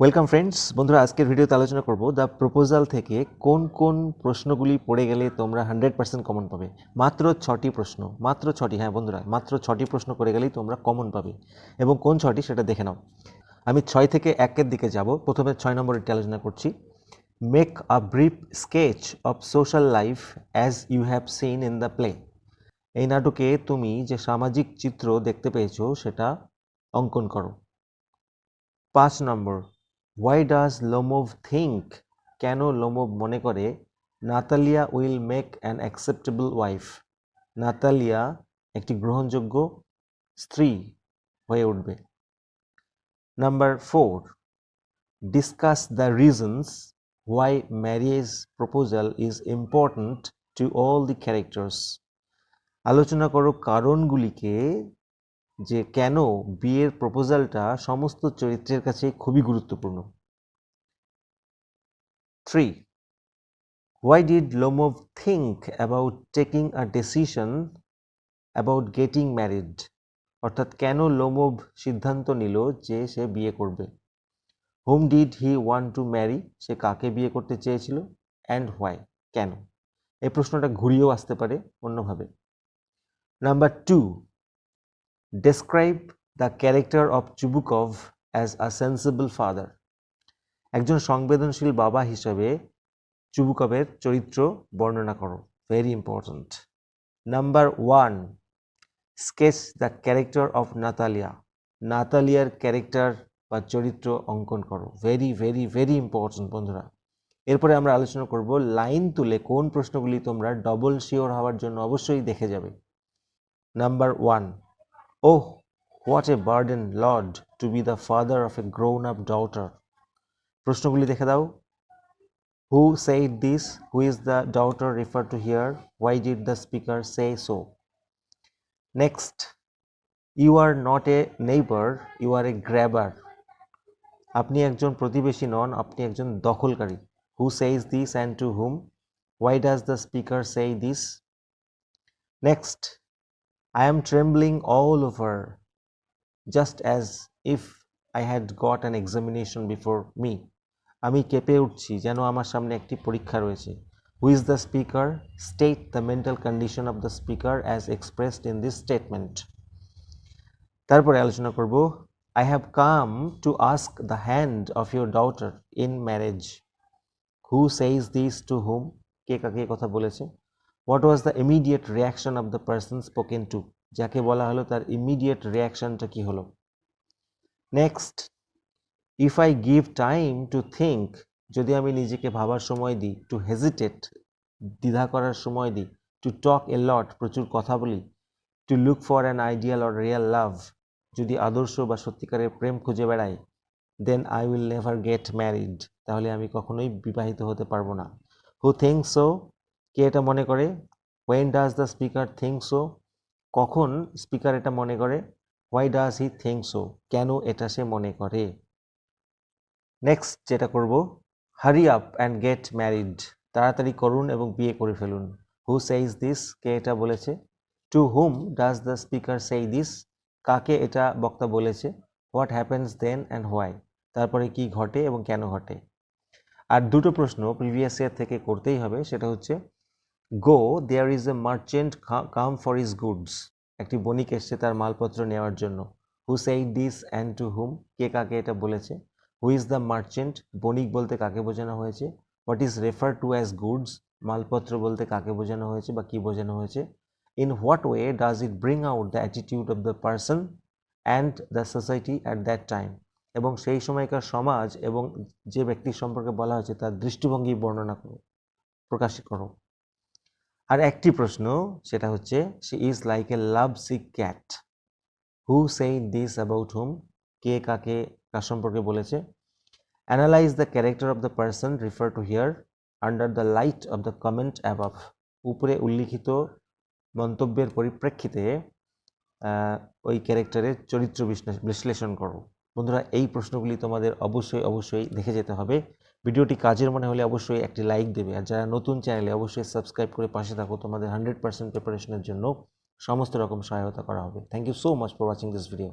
Welcome friends, বন্ধুরা আজকের ভিডিওতে আলোচনা করব দ্য প্রপোজাল থেকে কোন কোন প্রশ্নগুলি পড়ে গেলে তোমরা 100% কমন পাবে। মাত্র 6টি প্রশ্ন, মাত্র 6টি। হ্যাঁ বন্ধুরা, মাত্র 6টি প্রশ্ন করে গেলেই তোমরা কমন পাবে। এবং কোন 6টি সেটা দেখে নাও। আমি 6 থেকে 1-এর দিকে যাব। প্রথমে 6 নম্বরটি আলোচনা করছি। Make a brief sketch of social life as you have seen in the play. এই নাটকে তুমি যে সামাজিক চিত্র দেখতে পেয়েছো সেটা অঙ্কন করো। 5 number, Why does Lomov think? কেন লোমোভ মনে করে Natalia will make an acceptable wife? Natalia একটি গ্রহণযোগ্য স্ত্রী হয়ে উঠবে। Number 4, discuss the reasons why marriage proposal is important to all the characters. আলোচনা করো কারণগুলিকে যে কেন বিয়ের প্রপোজালটা সমস্ত চরিত্রের কাছে খুবই গুরুত্বপূর্ণ। 3. Why did Lomov think about taking a decision about getting married? অর্থাৎ কেন লোমোভ সিদ্ধান্ত নিল যে সে বিয়ে করবে। Whom did he want to marry? সে কাকে বিয়ে করতে চেয়েছিল? And why? কেন? এই প্রশ্নটা ঘুরিয়েও আসতে পারে অন্যভাবে। Number 2, describe the character of Chubukov as a sensible father. একজন সংবেদনশীল বাবা হিসেবে চুবুকভের চরিত্র বর্ণনা করো। Very important. Number 1, sketch the character of Natalia. নাতালিয়ার ক্যারেক্টার বা চরিত্র অঙ্কন করো। ভেরি ভেরি ভেরি ইম্পর্ট্যান্ট বন্ধুরা। এরপরে আমরা আলোচনা করব লাইন তুলে কোন প্রশ্নগুলি তোমরা ডবল শিওর হওয়ার জন্য অবশ্যই দেখে যাবে। Number 1, oh what a burden lord to be the father of a grown up daughter. প্রশ্নগুলি দেখে দাও। Who said this? Who is the daughter referred to here? Why did the speaker say so? Next, you are not a neighbor, you are a grabber. আপনি একজন প্রতিবেশী নন, আপনি একজন দখলকারী। Who says this and to whom? Why does the speaker say this? Next, I am trembling all over, just as if I had got an examination before me. আমি কেঁপে উঠছি যেন আমার সামনে একটি পরীক্ষা রয়েছে। Who is the speaker? State the mental condition of the speaker as expressed in this statement. তারপরে আলোচনা করব I have come to ask the hand of your daughter in marriage. Who says this to whom? কে কাকে কথা বলেছে? What was the immediate reaction of the person spoken to? যাকে বলা হলো তার ইমিডিয়েট রিয়াকশনটা কি হলো? Next, if I give time to think, যদি আমি নিজেকে ভাবার সময় দিই, টু হেজিটেট দ্বিধা করার সময় দিই, টু টক এ লট প্রচুর কথা বলি, to look for an ideal or real love যদি আদর্শ বা সত্যিকারের প্রেম খুঁজে বেড়াই, then I will never get married, তাহলে আমি কখনোই বিবাহিত হতে পারবো না। হু থিঙ্কস সো? কে এটা মনে করে? When does the speaker think so? কখন স্পিকার এটা মনে করে? Why does he think so? কেন এটা সে মনে করে? নেক্সট যেটা করব, hurry up and get married, তাড়াতাড়ি করুন এবং বিয়ে করে ফেলুন। হু সেইজ দিস? কে এটা বলেছে? To whom does the speaker say this? কাকে এটা বক্তা বলেছে? What happens then and why? তারপরে কি ঘটে এবং কেন ঘটে? আর দুটো প্রশ্ন প্রিভিয়াস ইয়ার থেকে করতেই হবে, সেটা হচ্ছে go there is a merchant come for his goods. একটি বণিক এসছে তার মালপত্র নেওয়ার জন্য। Who said this and to whom? কে কাকে এটা বলেছে? Who is the merchant? বণিক বলতে কাকে বোঝানো হয়েছে? What is refer to as goods? মালপত্র বলতে কাকে বোঝানো হয়েছে বা কি বোঝানো হয়েছে? In what way does it bring out the attitude of the person and the society at that time? এবং সেই সময়কার সমাজ এবং যে ব্যক্তির সম্পর্কে বলা হয়েছে তার দৃষ্টিভঙ্গি বর্ণনা করো, প্রকাশ করো। আর একটি প্রশ্ন, সেটা হচ্ছে she is like a love sick cat. Who said this about whom? কে কাকে কার সম্পর্কে বলেছে? Analyse the character of the person refer to here under the light of the comment above. উপরে উল্লিখিত মন্তব্যের পরিপ্রেক্ষিতে ওই ক্যারেক্টারের চরিত্র বিশ্লেষণ করো। বন্ধুরা, এই প্রশ্নগুলি তোমাদের অবশ্যই অবশ্যই দেখে যেতে হবে। ভিডিওটি কাজের মনে হলে অবশ্যই একটি লাইক দেবে, আর যারা নতুন চ্যানেলে অবশ্যই সাবস্ক্রাইব করে পাশে থাকো। তোমাদের 100% প্রিপারেশনের জন্য সমস্ত রকম সহায়তা করা হবে। Thank you so much for watching this video.